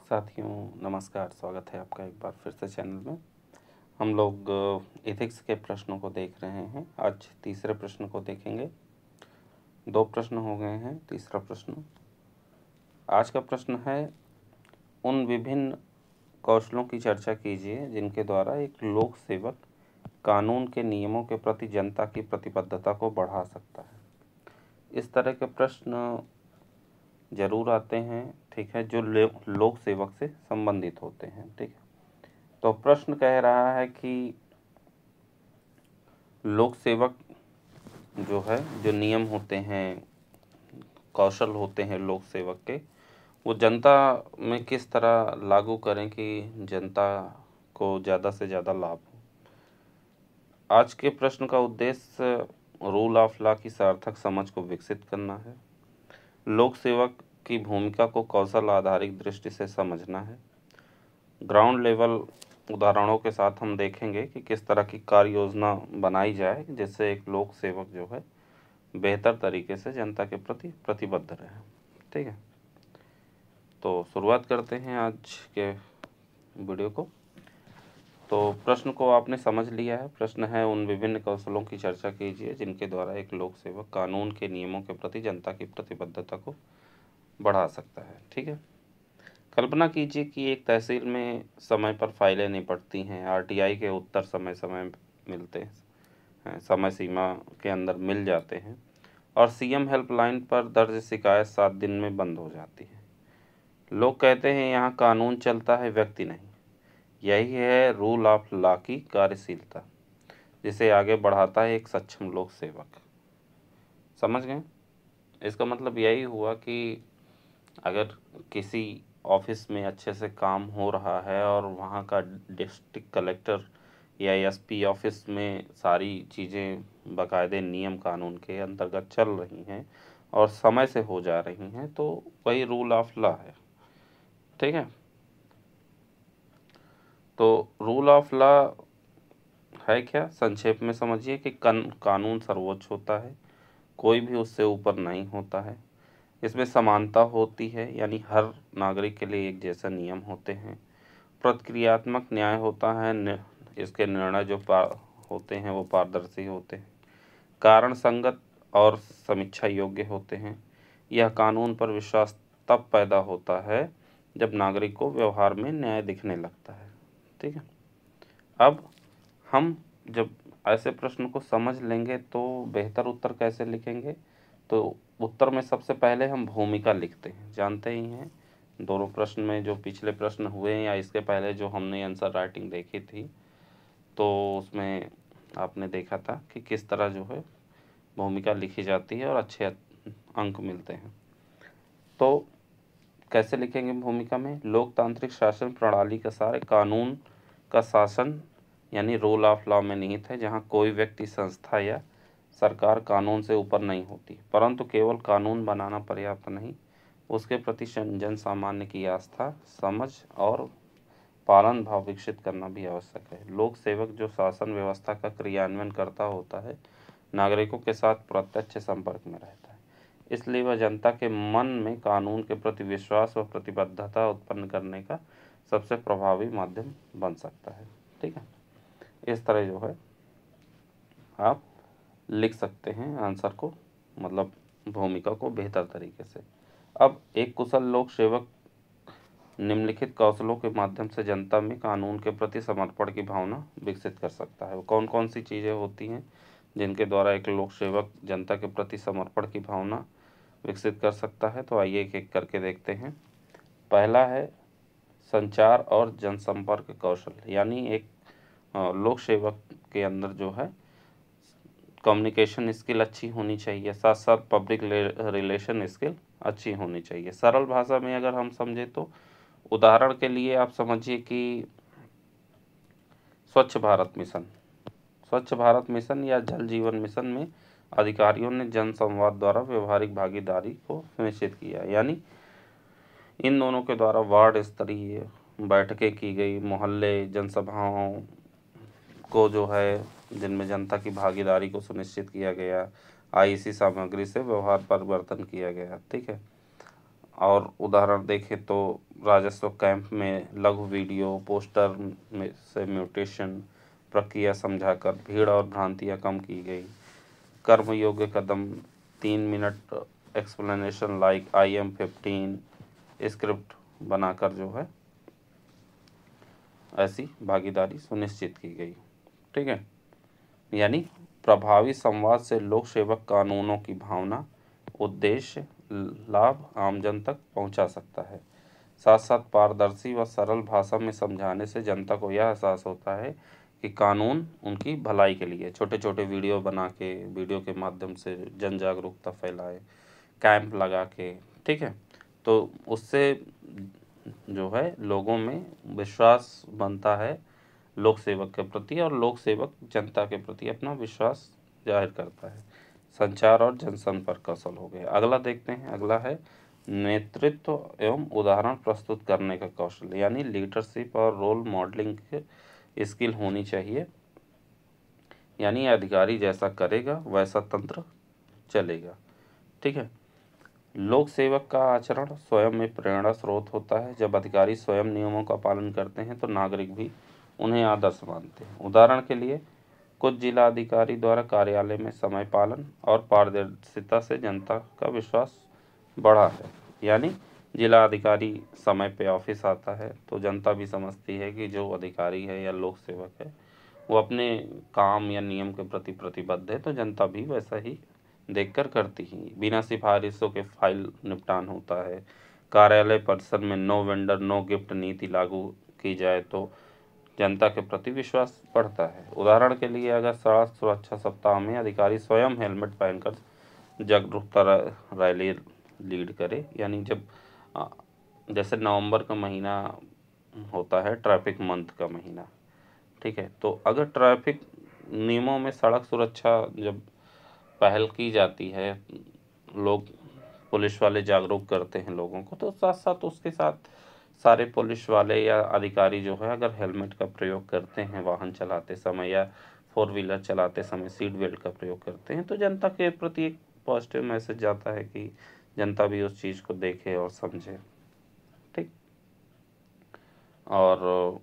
साथियों नमस्कार, स्वागत है आपका एक बार फिर से चैनल में। हम लोग एथिक्स के प्रश्नों को देख रहे हैं। आज तीसरे प्रश्न को देखेंगे। 2 प्रश्न हो गए हैं, तीसरा प्रश्न। आज का प्रश्न है, उन विभिन्न कौशलों की चर्चा कीजिए जिनके द्वारा एक लोक सेवक कानून के नियमों के प्रति जनता की प्रतिबद्धता को बढ़ा सकता है। इस तरह के प्रश्न जरूर आते हैं, ठीक है, जो लोक सेवक से संबंधित होते हैं। ठीक है, तो प्रश्न कह रहा है कि लोक सेवक जो है, जो नियम होते हैं, कौशल होते हैं लोक सेवक के, वो जनता में किस तरह लागू करें कि जनता को ज़्यादा से ज़्यादा लाभ हो। आज के प्रश्न का उद्देश्य रूल ऑफ लॉ की सार्थक समझ को विकसित करना है। लोक सेवक की भूमिका को कौशल आधारित दृष्टि से समझना है। ग्राउंड लेवल उदाहरणों के साथ हम देखेंगे कि किस तरह की कार्य योजना बनाई जाए जिससे एक लोक सेवक जो है बेहतर तरीके से जनता के प्रति प्रतिबद्ध रहे। ठीक है, तो शुरुआत करते हैं आज के वीडियो को। तो प्रश्न को आपने समझ लिया है। प्रश्न है, उन विभिन्न कौशलों की चर्चा कीजिए जिनके द्वारा एक लोक सेवक कानून के नियमों के प्रति जनता की प्रतिबद्धता को बढ़ा सकता है। ठीक है, कल्पना कीजिए कि एक तहसील में समय पर फाइलें निपटती हैं, आरटीआई के उत्तर समय समय मिलते हैं, समय सीमा के अंदर मिल जाते हैं और सीएम हेल्पलाइन पर दर्ज शिकायत 7 दिन में बंद हो जाती है। लोग कहते हैं यहाँ कानून चलता है, व्यक्ति नहीं। यही है रूल ऑफ लॉ की कार्यशीलता, जिसे आगे बढ़ाता है एक सक्षम लोक सेवक। समझ गए? इसका मतलब यही हुआ कि अगर किसी ऑफिस में अच्छे से काम हो रहा है और वहाँ का डिस्ट्रिक्ट कलेक्टर या एसपी ऑफिस में सारी चीज़ें बाकायदे नियम कानून के अंतर्गत चल रही हैं और समय से हो जा रही हैं, तो वही रूल ऑफ लॉ है। ठीक है, तो रूल ऑफ लॉ है क्या? संक्षेप में समझिए कि कानून सर्वोच्च होता है, कोई भी उससे ऊपर नहीं होता है। इसमें समानता होती है, यानी हर नागरिक के लिए एक जैसा नियम होते हैं। प्रतिक्रियात्मक न्याय होता है, इसके निर्णय जो होते हैं वो पारदर्शी होते हैं, कारण संगत और समीक्षा योग्य होते हैं। यह कानून पर विश्वास तब पैदा होता है जब नागरिक को व्यवहार में न्याय दिखने लगता है। ठीक है, अब हम जब ऐसे प्रश्न को समझ लेंगे तो बेहतर उत्तर कैसे लिखेंगे, तो उत्तर में सबसे पहले हम भूमिका लिखते हैं। जानते ही हैं, दोनों प्रश्न में जो पिछले प्रश्न हुए या इसके पहले जो हमने आंसर राइटिंग देखी थी, तो उसमें आपने देखा था कि किस तरह जो है भूमिका लिखी जाती है और अच्छे अंक मिलते हैं। तो कैसे लिखेंगे भूमिका में? लोकतांत्रिक शासन प्रणाली का सारे कानून का शासन यानी रूल ऑफ लॉ में निहित है, जहाँ कोई व्यक्ति, संस्था या सरकार कानून से ऊपर नहीं होती। परंतु केवल कानून बनाना पर्याप्त नहीं, उसके प्रति जन सामान्य की आस्था, समझ और पालन भाव विकसित करना भी आवश्यक है। लोक सेवक जो शासन व्यवस्था का क्रियान्वयन करता होता है, नागरिकों के साथ प्रत्यक्ष संपर्क में रहता है, इसलिए वह जनता के मन में कानून के प्रति विश्वास व प्रतिबद्धता उत्पन्न करने का सबसे प्रभावी माध्यम बन सकता है। ठीक है, इस तरह जो है आप लिख सकते हैं आंसर को, मतलब भूमिका को बेहतर तरीके से। अब एक कुशल लोक सेवक निम्नलिखित कौशलों के माध्यम से जनता में कानून के प्रति समर्पण की भावना विकसित कर सकता है। वो कौन कौन सी चीज़ें होती हैं जिनके द्वारा एक लोक सेवक जनता के प्रति समर्पण की भावना विकसित कर सकता है? तो आइए एक एक करके देखते हैं। पहला है संचार और जनसंपर्क कौशल, यानी एक लोक सेवक के अंदर जो है कम्युनिकेशन स्किल अच्छी होनी चाहिए, साथ साथ पब्लिक रिलेशन स्किल अच्छी होनी चाहिए। सरल भाषा में अगर हम समझे तो उदाहरण के लिए आप समझिए कि स्वच्छ भारत मिशन या जल जीवन मिशन में अधिकारियों ने जन संवाद द्वारा व्यवहारिक भागीदारी को सुनिश्चित किया, यानी इन दोनों के द्वारा वार्ड स्तरीय बैठकें की गई, मोहल्ले जनसभाओं को जो है जिनमें जनता की भागीदारी को सुनिश्चित किया गया, आईसी सामग्री से व्यवहार परिवर्तन किया गया। ठीक है, और उदाहरण देखें तो राजस्व कैंप में लघु वीडियो पोस्टर में से म्यूटेशन प्रक्रिया समझाकर भीड़ और भ्रांतियां कम की गई। कर्म योग्य कदम 3 minute explanation like IM15 script बनाकर जो है ऐसी भागीदारी सुनिश्चित की गई। ठीक है, यानी प्रभावी संवाद से लोक सेवक कानूनों की भावना, उद्देश्य, लाभ आमजन तक पहुंचा सकता है। साथ साथ पारदर्शी व सरल भाषा में समझाने से जनता को यह एहसास होता है कि कानून उनकी भलाई के लिए। छोटे छोटे वीडियो बना के, वीडियो के माध्यम से जन जागरूकता फैलाए, कैंप लगा के, ठीक है, तो उससे जो है लोगों में विश्वास बनता है लोक सेवक के प्रति, और लोक सेवक जनता के प्रति अपना विश्वास जाहिर करता है। संचार और जनसंपर्क कौशल हो गए। अगला देखते हैं, अगला है नेतृत्व एवं उदाहरण प्रस्तुत करने का कौशल, यानी लीडरशिप और रोल मॉडलिंग की स्किल होनी चाहिए। यानी अधिकारी जैसा करेगा वैसा तंत्र चलेगा। ठीक है, लोक सेवक का आचरण स्वयं में प्रेरणा स्रोत होता है। जब अधिकारी स्वयं नियमों का पालन करते हैं तो नागरिक भी उन्हें आदर्श मानते हैं। उदाहरण के लिए कुछ जिला अधिकारी द्वारा कार्यालय में समय पालन और पारदर्शिता से जनता का विश्वास बढ़ा है। यानी जिला अधिकारी समय पे ऑफिस आता है तो जनता भी समझती है कि जो अधिकारी है या लोक सेवक है वो अपने काम या नियम के प्रति प्रतिबद्ध है, तो जनता भी वैसा ही देखकर करती ही। बिना सिफारिशों के फाइल निपटान होता है। कार्यालय परिसर में नो वेंडर नो गिफ्ट नीति लागू की जाए तो जनता के प्रति विश्वास बढ़ता है। उदाहरण के लिए अगर सड़क सुरक्षा सप्ताह में अधिकारी स्वयं हेलमेट पहनकर जागरूकता रैली लीड करे, यानी जब जैसे नवंबर का महीना होता है ट्रैफिक मंथ का महीना, ठीक है, तो अगर ट्रैफिक नियमों में सड़क सुरक्षा जब पहल की जाती है, लोग पुलिस वाले जागरूक करते हैं लोगों को, तो साथ साथ उसके साथ सारे पुलिस वाले या अधिकारी जो है अगर हेलमेट का प्रयोग करते हैं वाहन चलाते समय या 4 व्हीलर चलाते समय सीट बेल्ट का प्रयोग करते हैं, तो जनता के प्रति एक पॉजिटिव मैसेज जाता है कि जनता भी उस चीज़ को देखे और समझे। ठीक, और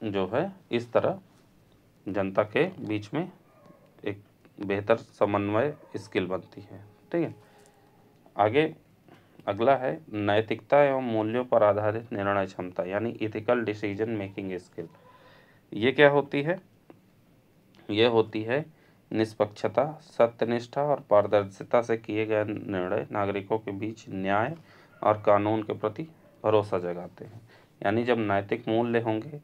जो है इस तरह जनता के बीच में एक बेहतर समन्वय स्किल बनती है। ठीक है, आगे अगला है नैतिकता एवं मूल्यों पर आधारित निर्णय क्षमता, यानी इथिकल डिसीजन मेकिंग स्किल। ये क्या होती है? ये होती है निष्पक्षता, सत्यनिष्ठा और पारदर्शिता से किए गए निर्णय नागरिकों के बीच न्याय और कानून के प्रति भरोसा जगाते हैं। यानी जब नैतिक मूल्य होंगे,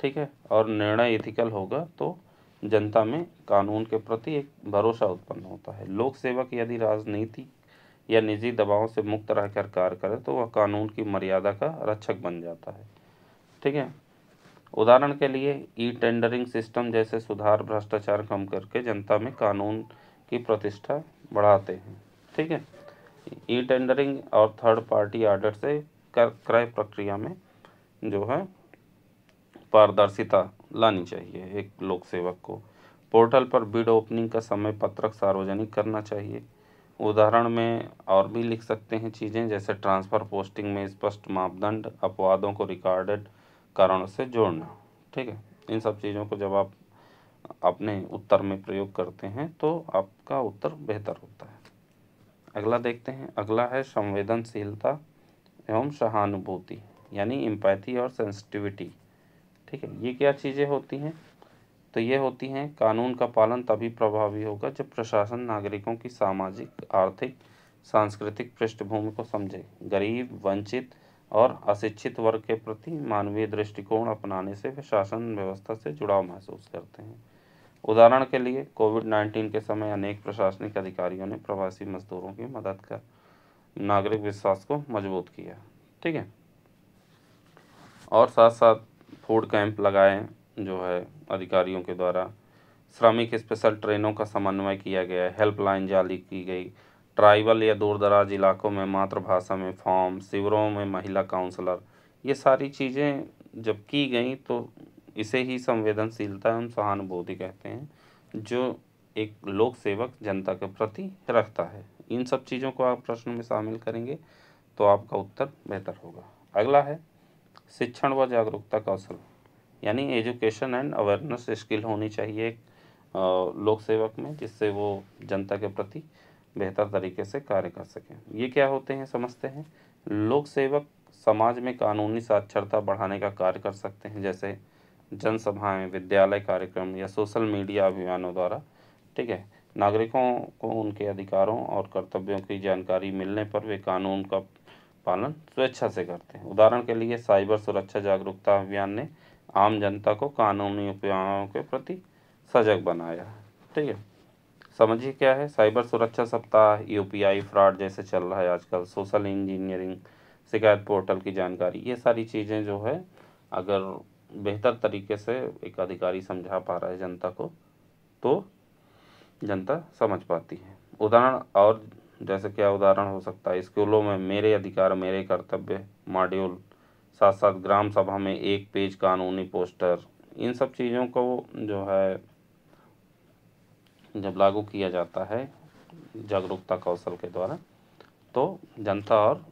ठीक है, और निर्णय इथिकल होगा तो जनता में कानून के प्रति एक भरोसा उत्पन्न होता है। लोक सेवक यदि राजनीति या निजी दबाव से मुक्त रहकर कार्य करे तो वह कानून की मर्यादा का रक्षक बन जाता है। ठीक है, उदाहरण के लिए ई टेंडरिंग सिस्टम जैसे सुधार भ्रष्टाचार कम करके जनता में कानून की प्रतिष्ठा बढ़ाते हैं। ठीक है, ई टेंडरिंग और थर्ड पार्टी ऑडिट से क्रय प्रक्रिया में जो है पारदर्शिता लानी चाहिए। एक लोक सेवक को पोर्टल पर बिड ओपनिंग का समय पत्रक सार्वजनिक करना चाहिए। उदाहरण में और भी लिख सकते हैं चीज़ें, जैसे ट्रांसफ़र पोस्टिंग में स्पष्ट मापदंड, अपवादों को रिकॉर्डेड कारणों से जोड़ना। ठीक है, इन सब चीज़ों को जब आप अपने उत्तर में प्रयोग करते हैं तो आपका उत्तर बेहतर होता है। अगला देखते हैं, अगला है संवेदनशीलता एवं सहानुभूति, यानी एम्पैथी और सेंसिटिविटी। ठीक है, ये क्या चीज़ें होती हैं? तो ये होती हैं कानून का पालन तभी प्रभावी होगा जब प्रशासन नागरिकों की सामाजिक, आर्थिक, सांस्कृतिक पृष्ठभूमि को समझे। गरीब, वंचित और अशिक्षित वर्ग के प्रति मानवीय दृष्टिकोण अपनाने से वे शासन व्यवस्था से जुड़ाव महसूस करते हैं। उदाहरण के लिए कोविड-19 के समय अनेक प्रशासनिक अधिकारियों ने प्रवासी मजदूरों की मदद कर नागरिक विश्वास को मजबूत किया। ठीक है, और साथ साथ फूड कैंप लगाए जो है अधिकारियों के द्वारा। श्रमिक स्पेशल ट्रेनों का समन्वय किया गया है, हेल्पलाइन जारी की गई। ट्राइबल या दूर दराज इलाकों में मातृभाषा में फॉर्म, शिविरों में महिला काउंसलर, ये सारी चीज़ें जब की गई तो इसे ही संवेदनशीलता एवं सहानुभूति कहते हैं, जो एक लोक सेवक जनता के प्रति रखता है। इन सब चीज़ों को आप प्रश्न में शामिल करेंगे तो आपका उत्तर बेहतर होगा। अगला है शिक्षण व जागरूकता कौशल, यानी एजुकेशन एंड अवेयरनेस स्किल होनी चाहिए एक लोक सेवक में, जिससे वो जनता के प्रति बेहतर तरीके से कार्य कर सकें। ये क्या होते हैं समझते हैं। लोक सेवक समाज में कानूनी साक्षरता बढ़ाने का कार्य कर सकते हैं, जैसे जनसभाएं, विद्यालय कार्यक्रम या सोशल मीडिया अभियानों द्वारा। ठीक है, नागरिकों को उनके अधिकारों और कर्तव्यों की जानकारी मिलने पर वे कानून का पालन स्वेच्छा से करते हैं। उदाहरण के लिए साइबर सुरक्षा जागरूकता अभियान ने आम जनता को कानूनी उपायों के प्रति सजग बनाया है। ठीक है, समझिए क्या है साइबर सुरक्षा सप्ताह, यूपीआई फ्रॉड जैसे चल रहा है आजकल, सोशल इंजीनियरिंग, शिकायत पोर्टल की जानकारी, ये सारी चीज़ें जो है अगर बेहतर तरीके से एक अधिकारी समझा पा रहा है जनता को, तो जनता समझ पाती है। उदाहरण और जैसे क्या उदाहरण हो सकता है, स्कूलों में मेरे अधिकार मेरे कर्तव्य मॉड्यूल, साथ साथ ग्राम सभा में एक पेज कानूनी पोस्टर, इन सब चीज़ों को जो है जब लागू किया जाता है जागरूकता कौशल के द्वारा, तो जनता और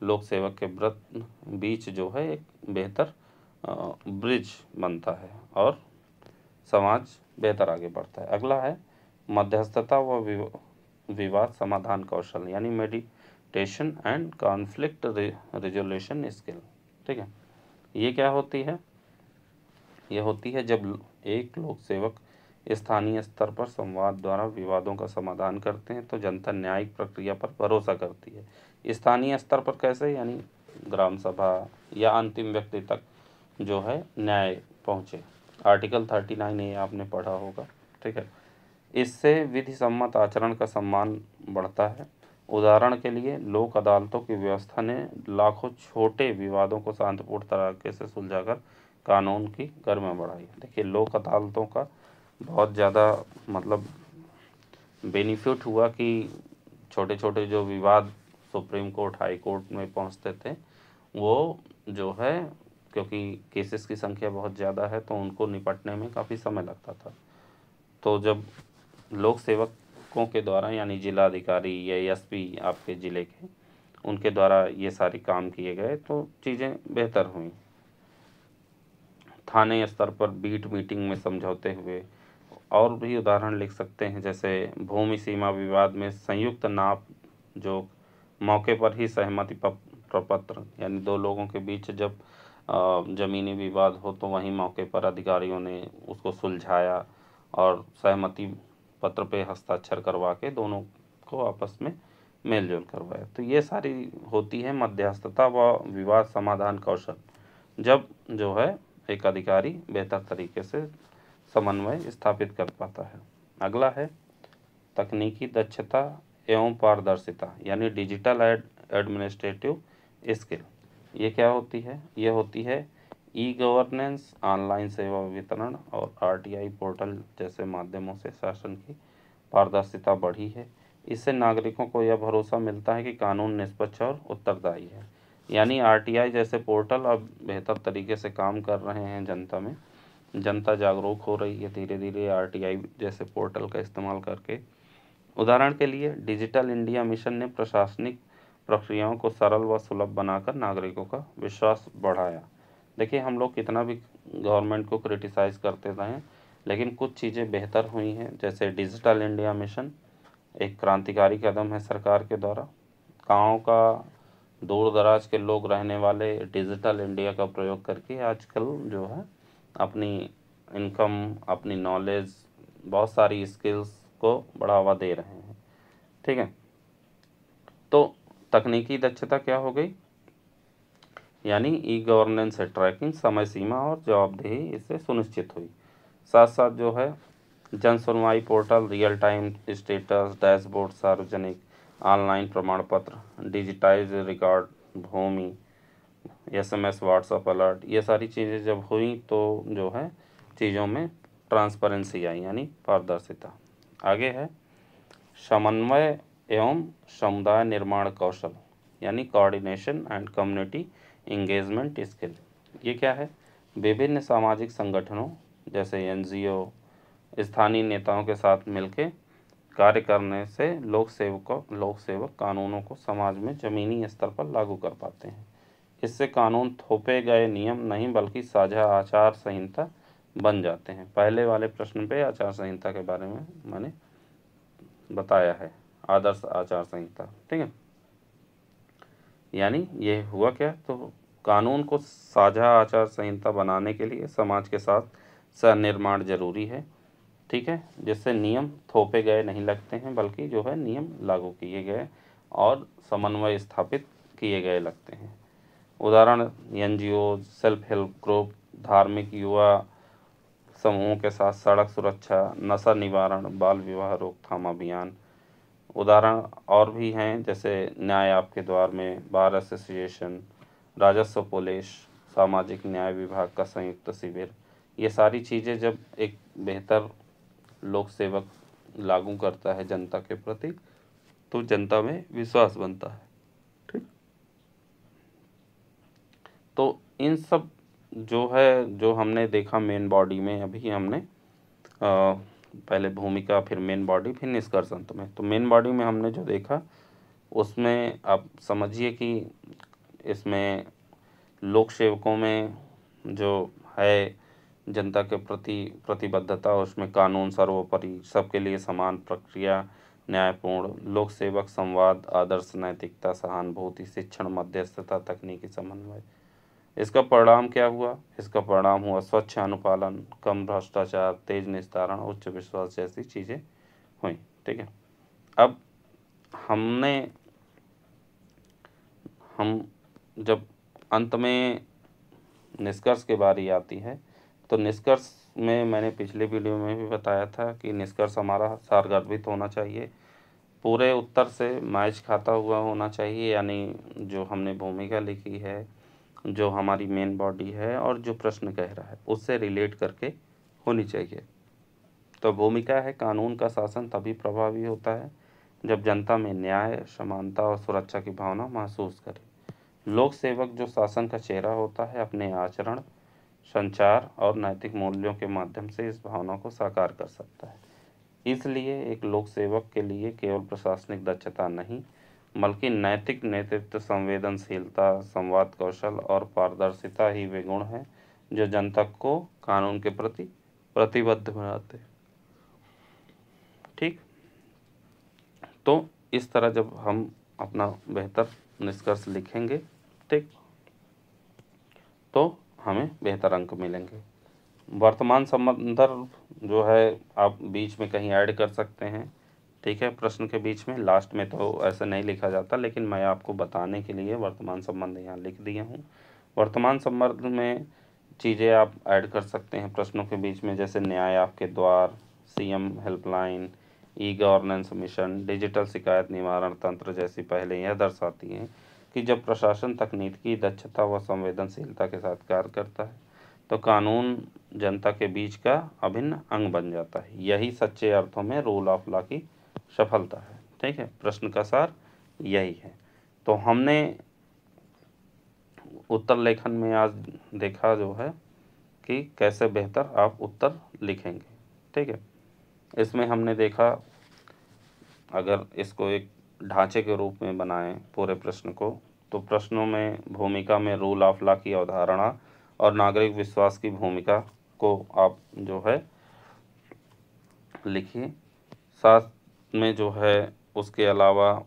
लोक सेवक के बीच जो है एक बेहतर ब्रिज बनता है और समाज बेहतर आगे बढ़ता है। अगला है मध्यस्थता व विवाद समाधान कौशल, यानी meditation and conflict resolution skill. ठीक है, ये क्या होती है, ये होती है जब एक लोक सेवक स्थानीय स्तर पर संवाद द्वारा विवादों का समाधान करते हैं तो जनता न्यायिक प्रक्रिया पर भरोसा करती है। स्थानीय स्तर पर कैसे, यानी ग्राम सभा या अंतिम व्यक्ति तक जो है न्याय पहुँचे। आर्टिकल 39A आपने पढ़ा होगा। ठीक है, इससे विधि सम्मत आचरण का सम्मान बढ़ता है। उदाहरण के लिए लोक अदालतों की व्यवस्था ने लाखों छोटे विवादों को शांतिपूर्ण तरीके से सुलझाकर कानून की गरिमा बढ़ाई। देखिए लोक अदालतों का बहुत ज़्यादा मतलब बेनिफिट हुआ कि छोटे छोटे जो विवाद सुप्रीम कोर्ट हाई कोर्ट में पहुंचते थे, वो जो है क्योंकि केसेस की संख्या बहुत ज़्यादा है तो उनको निपटने में काफ़ी समय लगता था। तो जब लोक सेवकों के द्वारा यानी जिला अधिकारी या एसपी आपके ज़िले के, उनके द्वारा ये सारे काम किए गए तो चीज़ें बेहतर हुई। थाने स्तर पर बीट मीटिंग में समझौते हुए, और भी उदाहरण लिख सकते हैं जैसे भूमि सीमा विवाद में संयुक्त नाप जो मौके पर ही सहमति प्रपत्र, यानी दो लोगों के बीच जब ज़मीनी विवाद हो तो वहीं मौके पर अधिकारियों ने उसको सुलझाया और सहमति पत्र पे हस्ताक्षर करवा के दोनों को आपस में मेल जोल करवाया। तो ये सारी होती है मध्यस्थता व विवाद समाधान कौशल, जब जो है एक अधिकारी बेहतर तरीके से समन्वय स्थापित कर पाता है। अगला है तकनीकी दक्षता एवं पारदर्शिता, यानी डिजिटल एडमिनिस्ट्रेटिव स्किल। ये क्या होती है, ये होती है ई गवर्नेंस, ऑनलाइन सेवा वितरण और आरटीआई पोर्टल जैसे माध्यमों से शासन की पारदर्शिता बढ़ी है। इससे नागरिकों को यह भरोसा मिलता है कि कानून निष्पक्ष और उत्तरदायी है। यानी आरटीआई जैसे पोर्टल अब बेहतर तरीके से काम कर रहे हैं जनता में, जनता जागरूक हो रही है धीरे धीरे आरटीआई जैसे पोर्टल का इस्तेमाल करके। उदाहरण के लिए डिजिटल इंडिया मिशन ने प्रशासनिक प्रक्रियाओं को सरल व सुलभ बनाकर नागरिकों का विश्वास बढ़ाया। देखिए हम लोग कितना भी गवर्नमेंट को क्रिटिसाइज़ करते रहें, लेकिन कुछ चीज़ें बेहतर हुई हैं। जैसे डिजिटल इंडिया मिशन एक क्रांतिकारी कदम है सरकार के द्वारा। गाँव का दूर दराज के लोग रहने वाले डिजिटल इंडिया का प्रयोग करके आजकल जो है अपनी इनकम, अपनी नॉलेज, बहुत सारी स्किल्स को बढ़ावा दे रहे हैं। ठीक है, तो तकनीकी दक्षता क्या हो गई, यानी ई गवर्नेंस है, ट्रैकिंग, समय सीमा और जवाबदेही इससे सुनिश्चित हुई। साथ साथ जो है जन सुनवाई portal, real time status dashboard, सार्वजनिक ऑनलाइन प्रमाण पत्र, डिजिटाइज रिकॉर्ड, भूमि, एसएमएस, व्हाट्सएप अलर्ट, ये सारी चीज़ें जब हुई तो जो है चीज़ों में ट्रांसपेरेंसी आई, यानी पारदर्शिता। आगे है समन्वय एवं समुदाय निर्माण कौशल, यानी coordination and community engagement skill. ये क्या है, विभिन्न सामाजिक संगठनों जैसे एनजीओ, स्थानीय नेताओं के साथ मिलके कार्य करने से लोक सेवक कानूनों को समाज में जमीनी स्तर पर लागू कर पाते हैं। इससे कानून थोपे गए नियम नहीं बल्कि साझा आचार संहिता बन जाते हैं। पहले वाले प्रश्न पे आचार संहिता के बारे में मैंने बताया है, आदर्श आचार संहिता, ठीक है। यानी ये हुआ क्या, तो कानून को साझा आचार संहिता बनाने के लिए समाज के साथ सह-निर्माण जरूरी है, ठीक है, जिससे नियम थोपे गए नहीं लगते हैं बल्कि जो है नियम लागू किए गए और समन्वय स्थापित किए गए लगते हैं। उदाहरण एनजीओ, सेल्फ हेल्प ग्रुप, धार्मिक युवा समूहों के साथ सड़क सुरक्षा, नशा निवारण, बाल विवाह रोकथाम अभियान। उदाहरण और भी हैं, जैसे न्याय आपके द्वार में, बार एसोसिएशन, राजस्व पुलिस, सामाजिक न्याय विभाग का संयुक्त शिविर। ये सारी चीज़ें जब एक बेहतर लोक सेवक लागू करता है जनता के प्रति, तो जनता में विश्वास बनता है, ठीक। तो इन सब जो है, जो हमने देखा मेन बॉडी में, अभी हमने पहले भूमिका, फिर मेन बॉडी, फिर निष्कर्ष अंत में। तो मेन बॉडी में हमने जो देखा उसमें आप समझिए कि इसमें लोक सेवकों में जो है जनता के प्रति प्रतिबद्धता, उसमें कानून सर्वोपरि, सबके लिए समान प्रक्रिया, न्यायपूर्ण लोक सेवक, संवाद, आदर्श, नैतिकता, सहानुभूति, शिक्षण, मध्यस्थता, तकनीकी समन्वय। इसका परिणाम क्या हुआ, इसका परिणाम हुआ स्वच्छ अनुपालन, कम भ्रष्टाचार, तेज निस्तारण, उच्च विश्वास जैसी चीज़ें हुई, ठीक है। अब हम जब अंत में निष्कर्ष की बारी आती है, तो निष्कर्ष में मैंने पिछले वीडियो में भी बताया था कि निष्कर्ष हमारा सारगर्भित होना चाहिए, पूरे उत्तर से मैच खाता हुआ होना चाहिए। यानी जो हमने भूमिका लिखी है, जो हमारी मेन बॉडी है और जो प्रश्न कह रहा है, उससे रिलेट करके होनी चाहिए। तो भूमिका है, कानून का शासन तभी प्रभावी होता है जब जनता में न्याय, समानता और सुरक्षा की भावना महसूस करे। लोक सेवक जो शासन का चेहरा होता है, अपने आचरण, संचार और नैतिक मूल्यों के माध्यम से इस भावना को साकार कर सकता है। इसलिए एक लोक सेवक के लिए केवल प्रशासनिक दक्षता नहीं बल्कि नैतिक नेतृत्व, संवेदनशीलता, संवाद कौशल और पारदर्शिता ही वे गुण हैं जो जनता को कानून के प्रति प्रतिबद्ध बनाते हैं, ठीक। तो इस तरह जब हम अपना बेहतर निष्कर्ष लिखेंगे, ठीक, तो हमें बेहतर अंक मिलेंगे। वर्तमान संदर्भ जो है आप बीच में कहीं ऐड कर सकते हैं, ठीक है, प्रश्न के बीच में, लास्ट में तो ऐसा नहीं लिखा जाता, लेकिन मैं आपको बताने के लिए वर्तमान संबंध यहाँ लिख दिया हूँ। वर्तमान संबंध में चीज़ें आप ऐड कर सकते हैं प्रश्नों के बीच में, जैसे न्याय आपके द्वार, CM helpline, e governance mission, digital शिकायत निवारण तंत्र जैसी पहले यह दर्शाती हैं कि जब प्रशासन तकनीकी दक्षता व संवेदनशीलता के साथ कार्य करता है तो कानून जनता के बीच का अभिन्न अंग बन जाता है। यही सच्चे अर्थों में रूल ऑफ लॉ की सफलता है, ठीक है। प्रश्न का सार यही है। तो हमने उत्तर लेखन में आज देखा जो है कि कैसे बेहतर आप उत्तर लिखेंगे, ठीक है। इसमें हमने देखा, अगर इसको एक ढांचे के रूप में बनाएं पूरे प्रश्न को, तो प्रश्नों में भूमिका में रूल ऑफ लॉ की अवधारणा और नागरिक विश्वास की भूमिका को आप जो है लिखिए। साथ में जो है उसके अलावा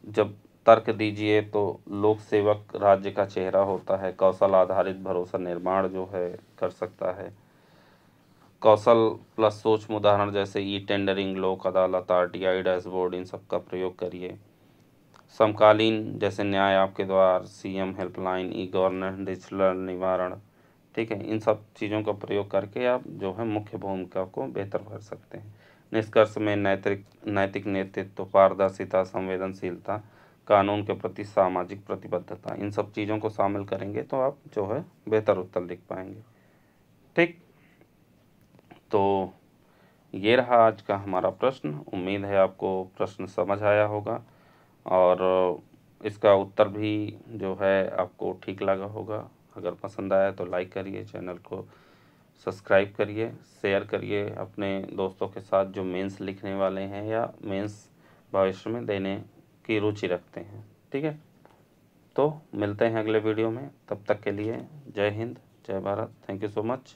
जब तर्क दीजिए तो लोक सेवक राज्य का चेहरा होता है, कौशल आधारित भरोसा निर्माण जो है कर सकता है। कौशल प्लस सूक्ष्म उदाहरण जैसे ई टेंडरिंग, लोक अदालत, आरटीआई डैशबोर्ड, इन सब का प्रयोग करिए। समकालीन जैसे न्याय आपके द्वार, CM helpline, e governance, digital निवारण, ठीक है, इन सब चीज़ों का प्रयोग करके आप जो है मुख्य भूमिका को बेहतर कर सकते हैं। निष्कर्ष में नैतिक नेतृत्व, पारदर्शिता, संवेदनशीलता, कानून के प्रति सामाजिक प्रतिबद्धता, इन सब चीज़ों को शामिल करेंगे तो आप जो है बेहतर उत्तर लिख पाएंगे, ठीक। तो ये रहा आज का हमारा प्रश्न। उम्मीद है आपको प्रश्न समझ आया होगा और इसका उत्तर भी जो है आपको ठीक लगा होगा। अगर पसंद आया तो लाइक करिए, चैनल को सब्सक्राइब करिए, शेयर करिए अपने दोस्तों के साथ जो मेंस लिखने वाले हैं या मेंस भविष्य में देने की रुचि रखते हैं। ठीक है, तो मिलते हैं अगले वीडियो में, तब तक के लिए जय हिंद, जय Bharat, thank you so much.